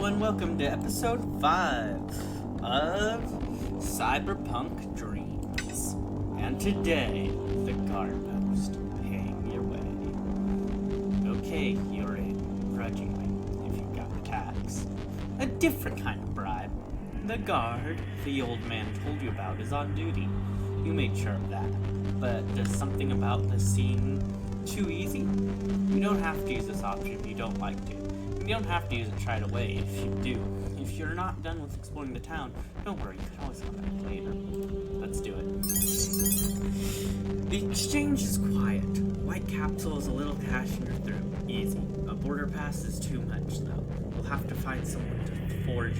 and welcome to episode 5 of Cyberpunk Dreams. And today, the guard post paying your way. Okay, you're in, grudgingly, if you've got the tax. A different kind of bribe. The guard the old man told you about is on duty. You made sure of that. But does something about this seem too easy? You don't have to use this option if you don't like to. You don't have to use it right away if you do. If you're not done with exploring the town, don't worry, you can always come back later. Let's do it. The exchange is quiet. White capsule is a little cash in your throat. Easy. A border pass is too much, though. You'll have to find someone to forge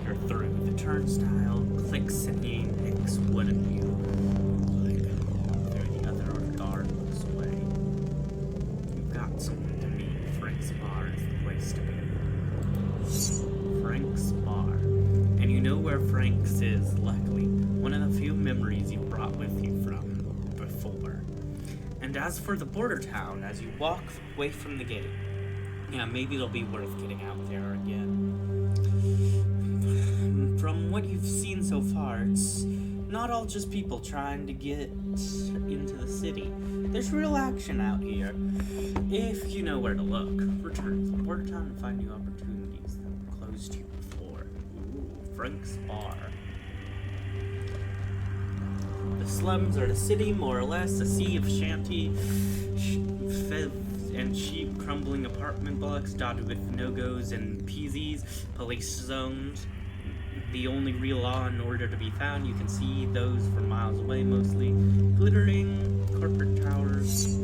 you're through. The turnstile clicks and he nicks one of you. Like, through the other guard looks away. You've got someone to meet. Frank's Bar is the place to be. Frank's Bar. And you know where Frank's is, luckily. One of the few memories you brought with you from before. And as for the border town, as you walk away from the gate, yeah, maybe it'll be worth getting out there again. From what you've seen so far, it's not all just people trying to get into the city. There's real action out here, if you know where to look. Return to the border town and find new opportunities that were closed to you before. Ooh, Frank's Bar. The slums are the city, more or less, a sea of shanty, and cheap, crumbling apartment blocks dotted with no-goes and PZs, police zones. The only real law and order to be found, you can see those from miles away mostly. Glittering corporate towers.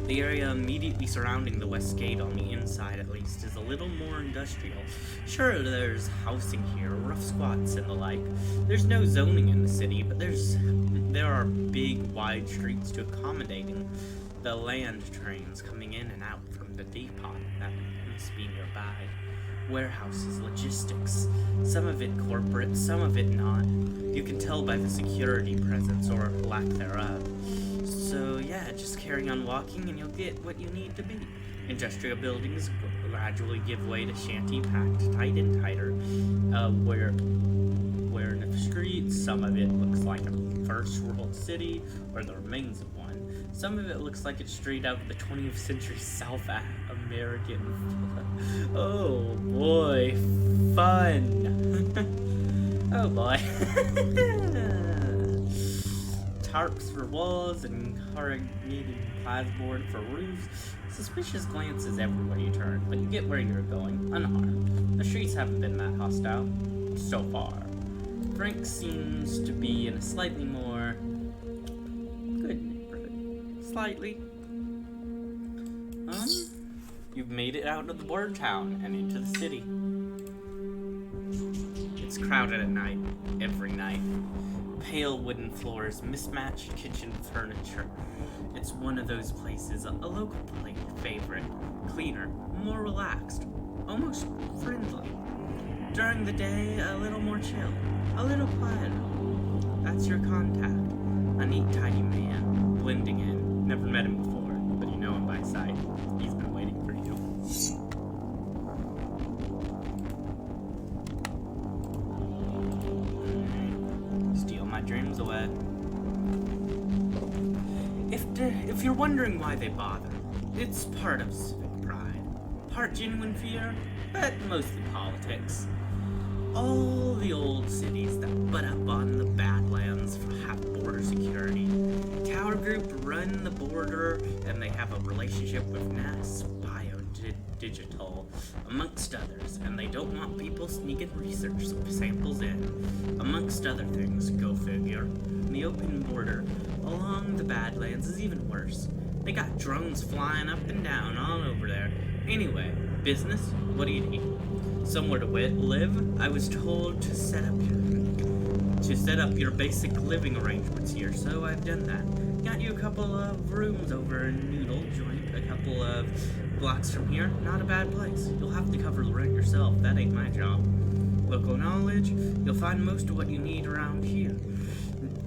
The area immediately surrounding the west gate, on the inside at least, is a little more industrial. Sure, there's housing here, rough squats and the like. There's no zoning in the city, but there are big, wide streets to accommodating the land trains coming in and out from the depot that must be nearby. Warehouses, logistics, some of it corporate, some of it not. You can tell by the security presence or lack thereof. So yeah, just carry on walking and you'll get what you need to be. Industrial buildings gradually give way to shanty packed tight and tighter, where in the streets, some of it looks like a first world city or the remains of one. Some of it looks like it's straight out of the 20th century South American. Oh boy, fun. Oh boy. Tarps for walls and corrugated plasterboard for roofs. Suspicious glances everywhere you turn, but you get where you're going, unharmed. The streets haven't been that hostile so far. Frank seems to be in a slightly more good neighborhood. Slightly. You've made it out of the border town and into the city. It's crowded at night, every night. Pale wooden floors, mismatched kitchen furniture. It's one of those places, a local favorite. Cleaner, more relaxed, almost friendly. During the day, a little more chill, a little quieter. That's your contact. A neat, tidy man, blending in. Never met him before, but you know him by sight. He's been waiting for you. Steal my dreams away. If you're wondering why they bother, it's part of civic pride. Part genuine fear, but mostly politics. All the old cities that butt up on the Badlands have border security. Tower Group run the border, and they have a relationship with NAS Biodigital, amongst others, and they don't want people sneaking research samples in. Amongst other things, go figure. The open border along the Badlands is even worse. They got drones flying up and down all over there. Anyway, business? What do you need? Somewhere to live? I was told to set up your basic living arrangements here, so I've done that. Got you a couple of rooms over in Noodle Joint, a couple of blocks from here. Not a bad place. You'll have to cover the rent yourself. That ain't my job. Local knowledge? You'll find most of what you need around here.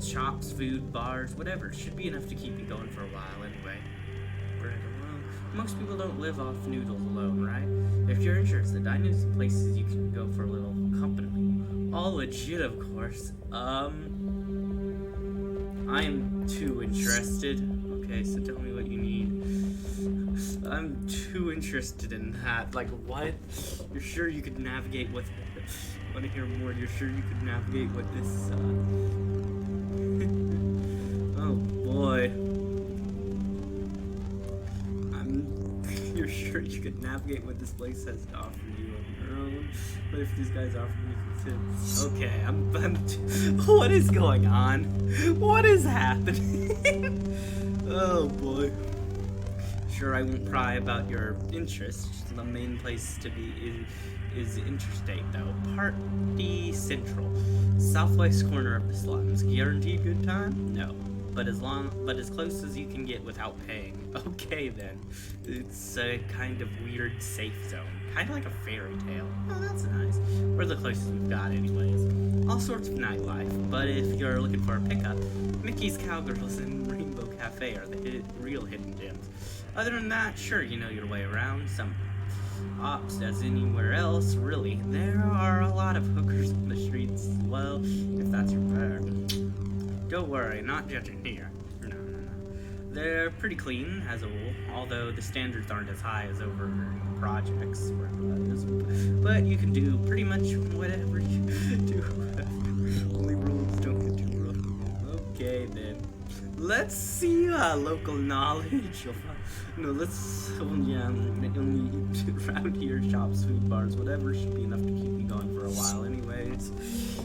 Shops, food, bars, whatever. Should be enough to keep you going for a while anyway. Most people don't live off noodles alone, right? If you're interested, I know some places you can go for a little company. All legit, of course. I am too interested. Okay, so tell me what you need. I'm too interested in that. Like, what? You're sure you could navigate with... Want to hear more? You're sure you could navigate with this, Oh, boy. You're sure you could navigate what this place has to offer you on your own? What if these guys offer me tips? Okay, I'm what is going on? What is happening? Oh boy. Sure, I won't pry about your interests. The main place to be is interstate, though. Party Central, southwest corner of the slums. Guaranteed good time? No. But as close as you can get without paying. Okay then. It's a kind of weird safe zone. Kind of like a fairy tale. Oh, that's nice. We're the closest we've got anyways. All sorts of nightlife, but if you're looking for a pickup, Mickey's Cowgirls and Rainbow Cafe are the real hidden gems. Other than that, sure, you know your way around. Some ops as anywhere else, really. There are a lot of hookers on the streets as well, if that's your preference. Don't worry, not judging here. No. They're pretty clean, as a rule, although the standards aren't as high as over projects. But you can do pretty much whatever you do. Only rules don't get too rough. Okay, then. Let's see local knowledge. No, let's only around here, shops, food bars, whatever should be enough to keep me going for a while anyways.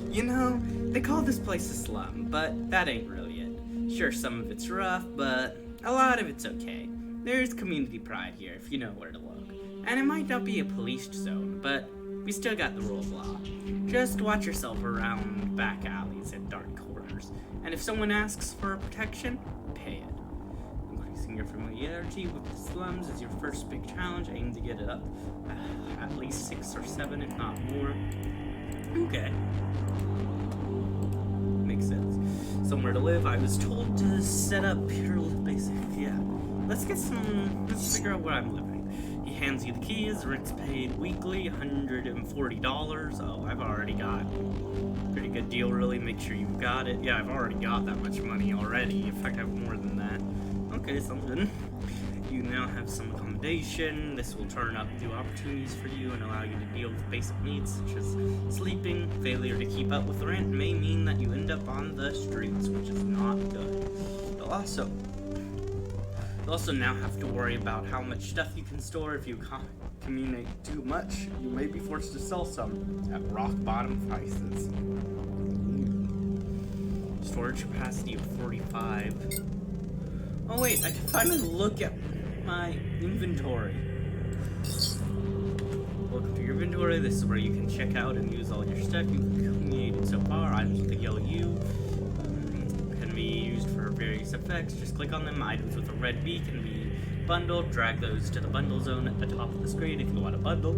You know, they call this place a slum, but that ain't really it. Sure, some of it's rough, but a lot of it's okay. There's community pride here, if you know where to look. And it might not be a policed zone, but we still got the rule of law. Just watch yourself around back alleys and dark corners. And if someone asks for protection, pay it. Increasing your familiarity with the slums is your first big challenge. Aim to get it up at least 6 or 7, if not more. Okay. Makes sense. Somewhere to live. I was told to set up here basic. Yeah. Let's figure out where I'm living. He hands you the keys. Rent's paid weekly, $140. Oh, I've already got pretty good deal, really. Make sure you've got it. Yeah, I've already got that much money already. In fact, I have more than that. Okay, something. You now have some accommodation. This will turn up new opportunities for you and allow you to deal with basic needs such as sleeping. Failure to keep up with the rent may mean that you end up on the streets, which is not good. You'll also now have to worry about how much stuff you can store. If you accumulate too much, you may be forced to sell some at rock bottom prices. Storage capacity of 45. Oh wait, I can finally look at my inventory. Welcome to your inventory. This is where you can check out and use all your stuff you've accumulated so far. Items with a yellow U can be used for various effects. Just click on them. Items with a red B can be bundled. Drag those to the bundle zone at the top of the screen if you want to bundle.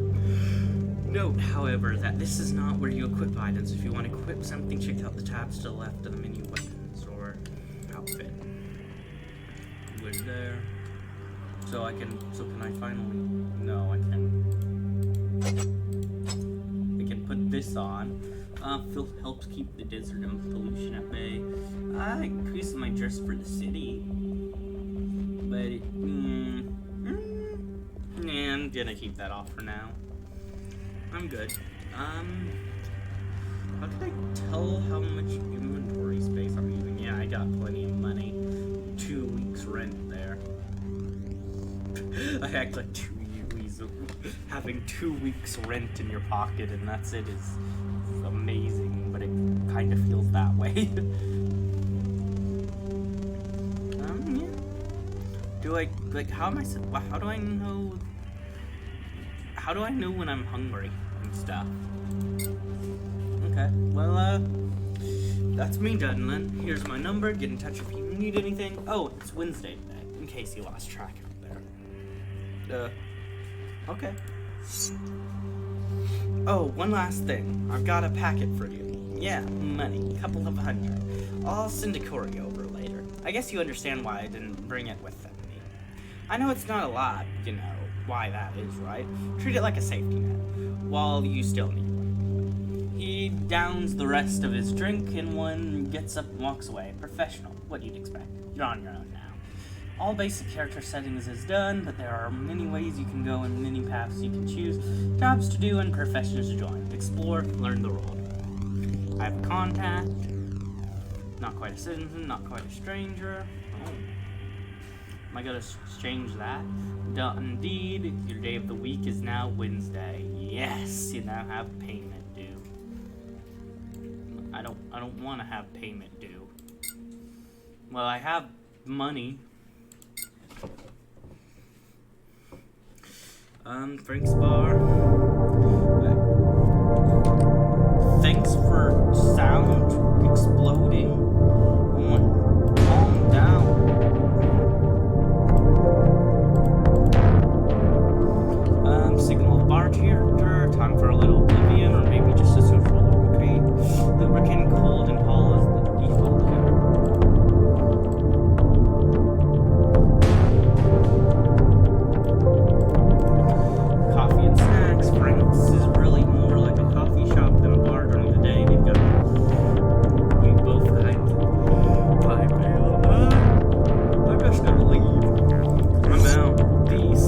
Note, however, that this is not where you equip items. If you want to equip something, check out the tabs to the left of the menu: weapons or outfit. We're there. So can I finally? No, I can't. I can put this on. Helps keep the desert and pollution at bay. Increases my dress for the city. But, I'm gonna keep that off for now. I'm good. How can I tell how much inventory space I'm using? Yeah, I got plenty of money. 2 weeks rent there. I act like 2 years. Having 2 weeks rent in your pocket and that's it is amazing, but it kind of feels that way. Yeah. How do I know when I'm hungry and stuff? Okay, well, that's me done then. Here's my number, get in touch if you need anything. Oh, it's Wednesday today, in case you lost track of it there. Okay. Oh, one last thing. I've got a packet for you. Yeah, money. Couple of $100. I'll send a courier over later. I guess you understand why I didn't bring it with me. I know it's not a lot, you know, why that is, right? Treat it like a safety net, while you still need one. He downs the rest of his drink, and one gets up and walks away. Professional, what you'd expect. You're on your own now. All basic character settings is done, but there are many ways you can go and many paths you can choose, jobs to do and professions to join. Explore, learn the role. I have a contact, not quite a citizen, not quite a stranger. Oh. Am I gonna change that? Indeed, your day of the week is now Wednesday. Yes, you now have payment due. I don't want to have payment due. Well, I have money. Frank's Bar. Thanks for sound exploding. Calm down. Signal the bartender. Time for a little oblivion, or maybe just a social retreat. Lubricant, cold, and tall is the default here. Coffee and snacks. Frank's is really more like a coffee shop than a bar during the day. They've got both kinds. I just gotta leave. I'm out. Peace.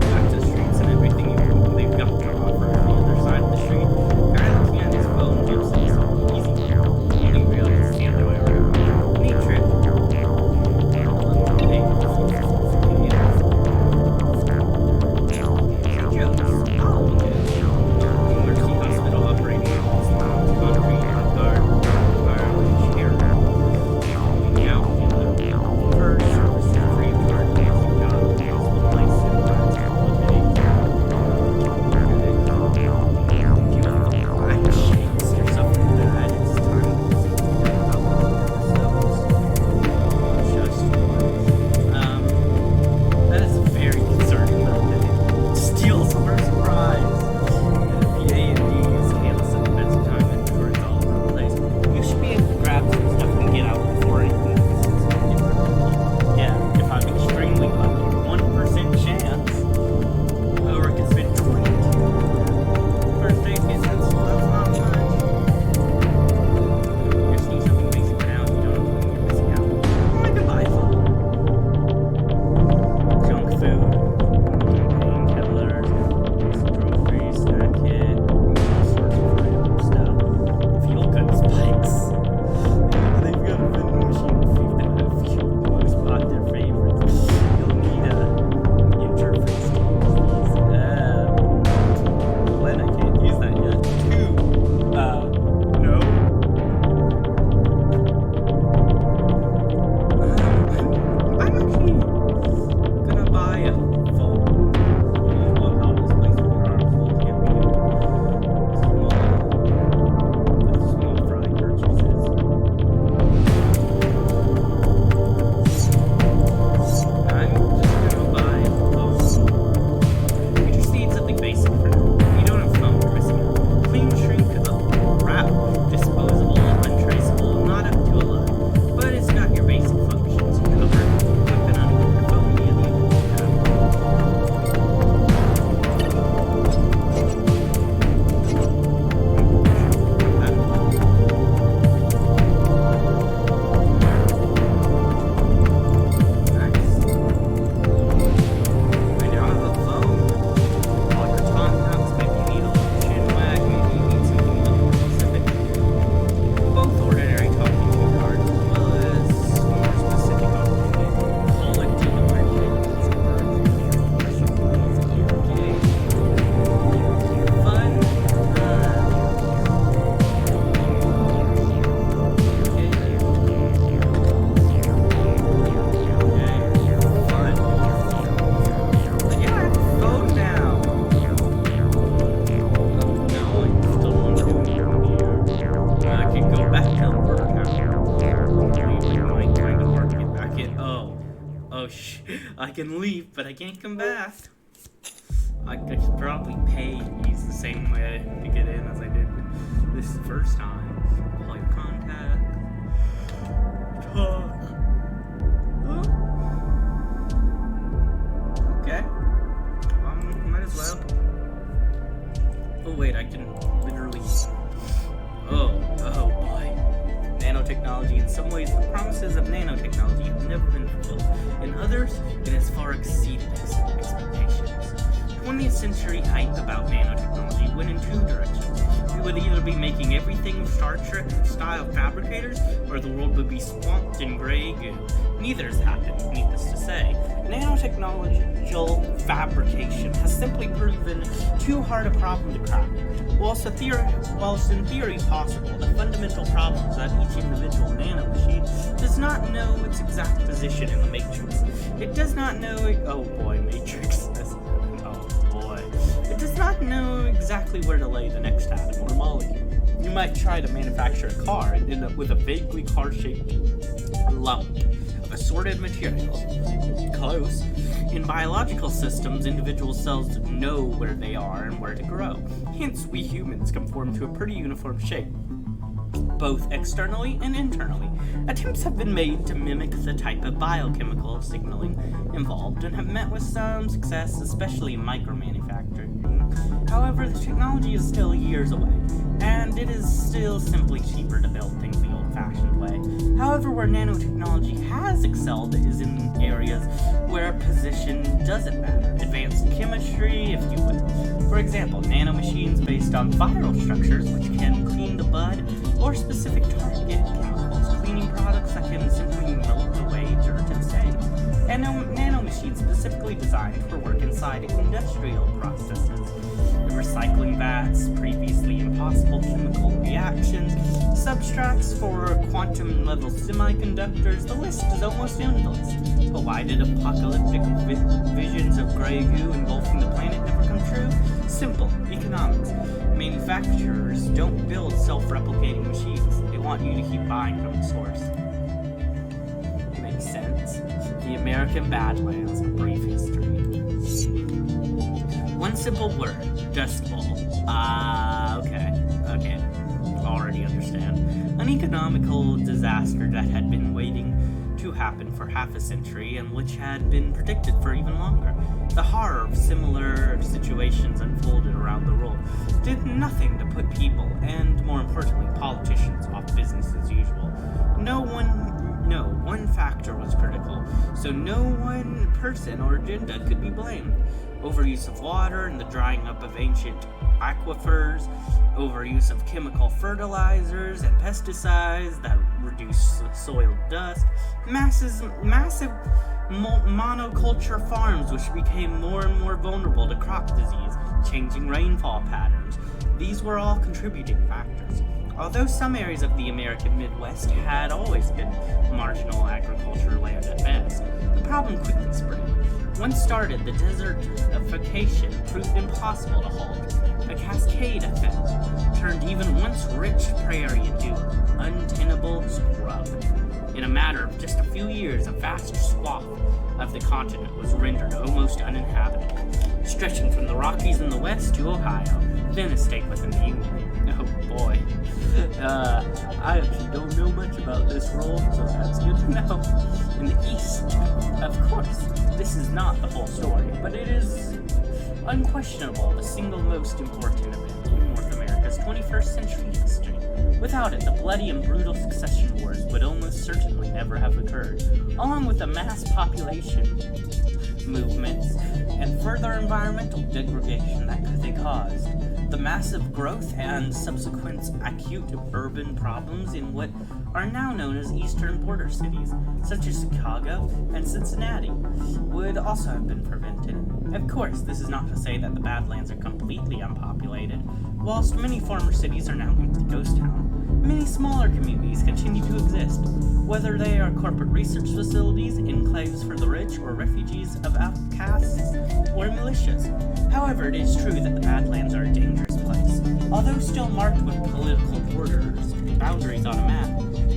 Back to the streets and everything they've got to offer on the other side of the street. Guy looking at his phone gives him some easy. Only really it's the other way around. Neat trip. Hey, Emergency hospital operating models, concrete, guard, here. Now, first service is free of charge, basic job, possible place in the last couple of days. Black shakes or something bad, it's time to get out of just that is very concerning though. Steals for surprise. The A&D is hails at the best time and it's all over the place. You should be able to grab some stuff and get out before anything happens. Yeah, if I'm extremely lucky, 1% chance. Or I can spend 20 birthday visits, so that's not much. Just need something basic now, you don't know when you're missing out. Oh my goodbye. Junk food. Painkillers, groceries, snack kit, all sorts of random stuff. Feel good spikes. They've got a vending machine with food that have fuel to spot their favorites. You'll need a interface to use these. Glenn, I can't use that yet. Two. No. I'm actually gonna buy a phone. Walk out of this place with your arms full camping with small fry purchases. I'm just gonna buy a phone. We just need something basic for now. If you don't have a phone, you're missing out. Clean shrink wrap, disposable, untraceable, not up to a lot. But it's got your basic functions covered. Weapon on your phone via the old tab. Nice. I now have a phone. All your contacts, maybe you need a little chin wag, maybe you need something a little more specific. Both ordinary talking to cards, as well as more specific opportunities. Call it to the market. Fun. But yeah, I have a phone now. No, I still want to do it here. I could go back to the workout. Might kind of hard to get back in. Oh, I can leave, but I can't come back. I could probably pay these the same way to get in as I did this first time. Call your contact. Talk. as well. Oh wait, I can literally... Oh boy. Nanotechnology. In some ways, the promises of nanotechnology have never been fulfilled. In others, it has far exceeded expectations. 20th century hype about nanotechnology went in two directions. We would either be making everything Star Trek-style fabricators, or the world would be swamped in gray goo. Neither has happened, needless to say. Nanotechnological fabrication has simply proven too hard a problem to crack. Whilst in theory possible, the fundamental problems that each individual nanomachine does not know its exact position in the matrix. It does not know... matrix. It does not know exactly where to lay the next atom or molecule. You might try to manufacture a car and end up with a vaguely car-shaped lump of assorted materials. Close. In biological systems, individual cells know where they are and where to grow. Hence, we humans conform to a pretty uniform shape, both externally and internally. Attempts have been made to mimic the type of biochemical signaling involved and have met with some success, especially in micromanufacturing. However, the technology is still years away, and it is still simply cheaper to build things the old-fashioned way. However, where nanotechnology has excelled is in areas where position doesn't matter. Advanced chemistry, if you will. For example, nanomachines based on viral structures which can clean the blood, or specific target chemicals, cleaning products that can simply melt away dirt and stains. And nanomachines specifically designed for work inside industrial processes. Recycling vats, previously impossible chemical reactions, substrates for quantum-level semiconductors, the list is almost endless. But why did apocalyptic visions of gray goo engulfing the planet never come true? Simple, economics. Manufacturers don't build self-replicating machines. They want you to keep buying from the source. Makes sense. The American Badlands, a brief history. One simple word, Dust Bowl. Okay. Already understand. An economical disaster that had been waiting to happen for half a century and which had been predicted for even longer. The horror of similar situations unfolded around the world did nothing to put people, and more importantly, politicians, off business as usual. No one factor was critical, so no one person or agenda could be blamed. Overuse of water and the drying up of ancient aquifers, overuse of chemical fertilizers and pesticides that reduce soil dust, massive monoculture farms which became more and more vulnerable to crop disease, changing rainfall patterns. These were all contributing factors. Although some areas of the American Midwest had always been marginal agriculture land at best, the problem quickly spread. Once started, the desertification proved impossible to halt. A cascade effect turned even once rich prairie into untenable scrub. In a matter of just a few years, a vast swath of the continent was rendered almost uninhabitable, stretching from the Rockies in the west to Ohio, then a state within the Union. Oh boy. I actually don't know much about this role, so that's good to know. In the east, of course, this is not the whole story, but it is unquestionable the single most important event in North America's 21st century history. Without it, the bloody and brutal succession wars would almost certainly never have occurred, along with the mass population movements and further environmental degradation that they caused. The massive growth and subsequent acute urban problems in what are now known as eastern border cities, such as Chicago and Cincinnati, would also have been prevented. Of course, this is not to say that the Badlands are completely unpopulated. Whilst many former cities are now empty ghost towns, many smaller communities continue to exist, whether they are corporate research facilities, enclaves for the rich, or refugees of outcasts or militias. However, it is true that the Badlands are a dangerous place. Although still marked with political boundaries on a map,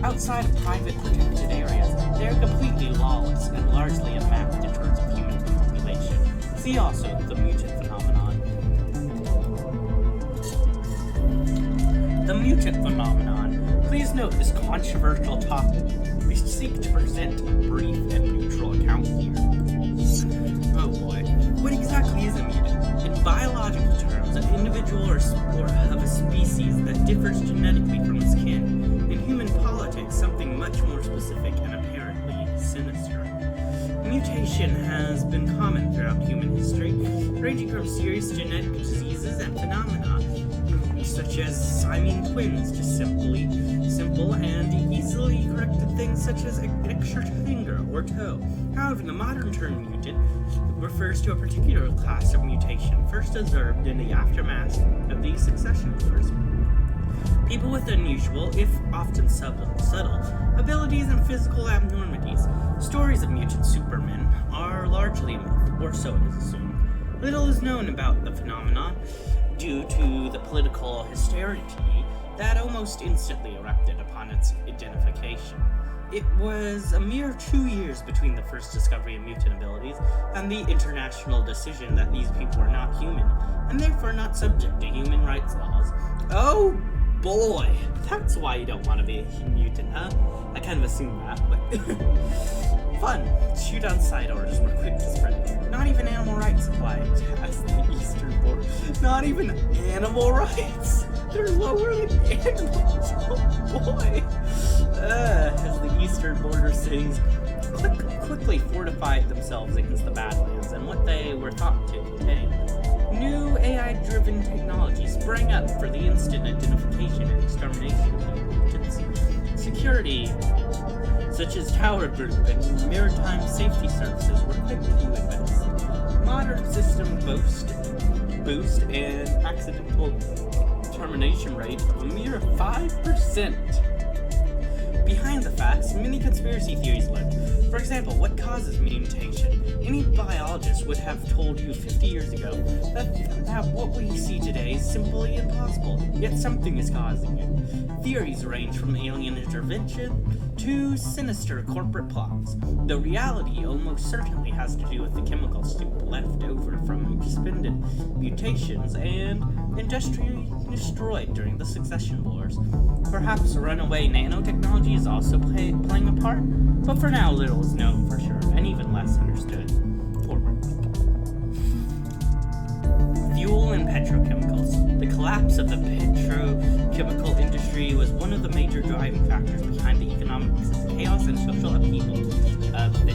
outside of private protected areas, they are completely lawless and largely a map in terms of human population. See also the mutant phenomenon. The mutant phenomenon. Please note this controversial topic. We seek to present a brief and neutral account here. Oh boy. What exactly is a mutant? individual or of a species that differs genetically from its kin. In human politics, something much more specific and apparently sinister. Mutation has been common throughout human history, ranging from serious genetic diseases and phenomena, such as Siamese twins, to simple and easily corrected things such as an extra finger or toe. However, the modern term mutant refers to a particular class of mutation first observed in the aftermath of the succession wars. People with unusual, if often subtle, abilities and physical abnormities. Stories of mutant supermen are largely a myth, or so it is assumed. Little is known about the phenomenon due to the political hysteria that almost instantly erupted upon its identification. It was a mere 2 years between the first discovery of mutant abilities and the international decision that these people were not human, and therefore not subject to human rights laws. Oh boy, that's why you don't want to be a mutant, huh? I kind of assumed that, but fun. Shoot on side orders were quick to spread. Not even animal rights applied as the Eastern border. Not even animal rights? They're lower than animals. Oh boy. As the Eastern border cities quickly fortified themselves against the Badlands and what they were thought to contain. New AI-driven technology sprang up for the instant identification and extermination of mutants. Security, such as Tower Group and maritime safety services, were quick to invest. Modern systems boost and accidental termination rate of a mere 5%. Behind the facts, many conspiracy theories lurk. For example, what causes mutation? Any biologist would have told you 50 years ago that what we see today is simply impossible, yet something is causing it. Theories range from alien intervention to sinister corporate plots. The reality almost certainly has to do with the chemical soup left over from expended mutations and industrially destroyed during the succession wars. Perhaps runaway nanotechnology is also playing a part, but for now little is known for sure, and even less understood. Forward. Fuel and petrochemicals. The collapse of the petrochemical industry was one of the major driving factors behind the economic chaos and social upheaval of the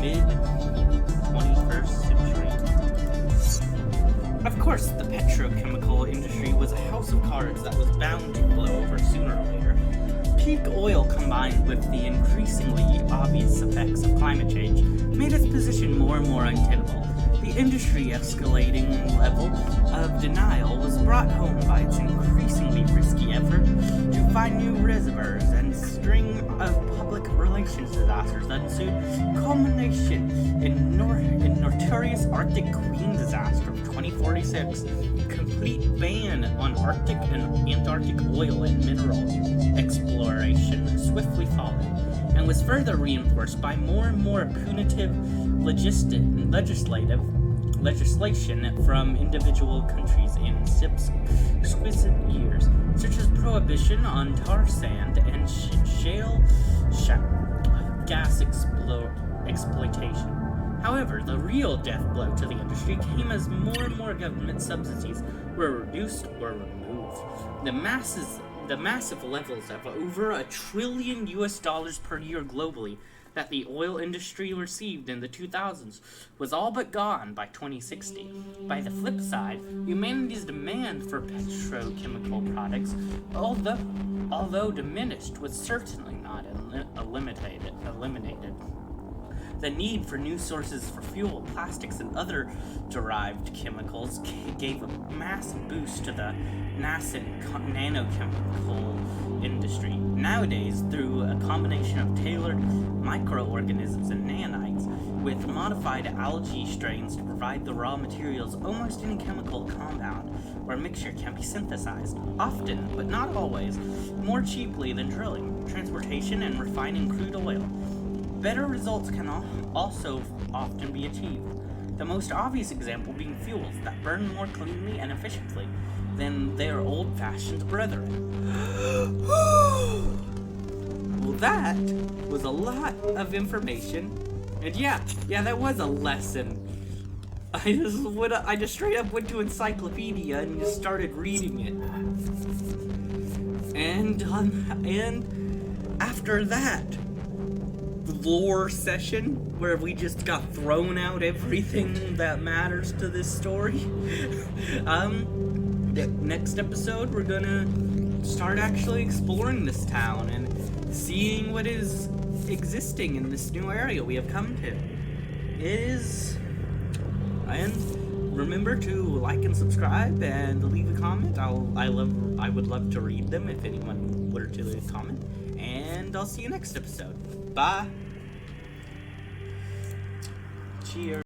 mid-21st century. Of course, the petrochemical industry was a house of cards that was bound to blow over sooner or later. Peak oil combined with the increasingly obvious effects of climate change made its position more and more untenable. The industry escalating level of denial was brought home by its increasingly risky effort to find new reservoirs and string of public relations disasters that ensued, culmination in notorious Arctic Queen disaster of 2046, complete ban on Arctic and Antarctic oil and mineral exploration swiftly followed, and was further reinforced by more and more punitive legislation from individual countries in subsequent years, such as prohibition on tar sand and shale gas exploitation. However, the real death blow to the industry came as more and more government subsidies were reduced or removed. The massive levels of over $1 trillion per year globally that the oil industry received in the 2000s was all but gone by 2060. By the flip side, humanity's demand for petrochemical products, although diminished, was certainly not eliminated. The need for new sources for fuel, plastics, and other derived chemicals gave a massive boost to the nascent nanochemical industry. Nowadays, through a combination of tailored microorganisms and nanites with modified algae strains to provide the raw materials, almost any chemical compound or mixture can be synthesized, often, but not always, more cheaply than drilling, transportation, and refining crude oil. Better results can also often be achieved, the most obvious example being fuels that burn more cleanly and efficiently than their old-fashioned brethren. Well, that was a lot of information, and yeah, that was a lesson I just straight up went to encyclopedia and just started reading it. And after that lore session where we just got thrown out everything that matters to this story, next episode we're gonna start actually exploring this town and seeing what is existing in this new area we have come to. And remember to like and subscribe and leave a comment. I would love to read them if anyone were to leave a comment. And I'll see you next episode. Bye. Cheers.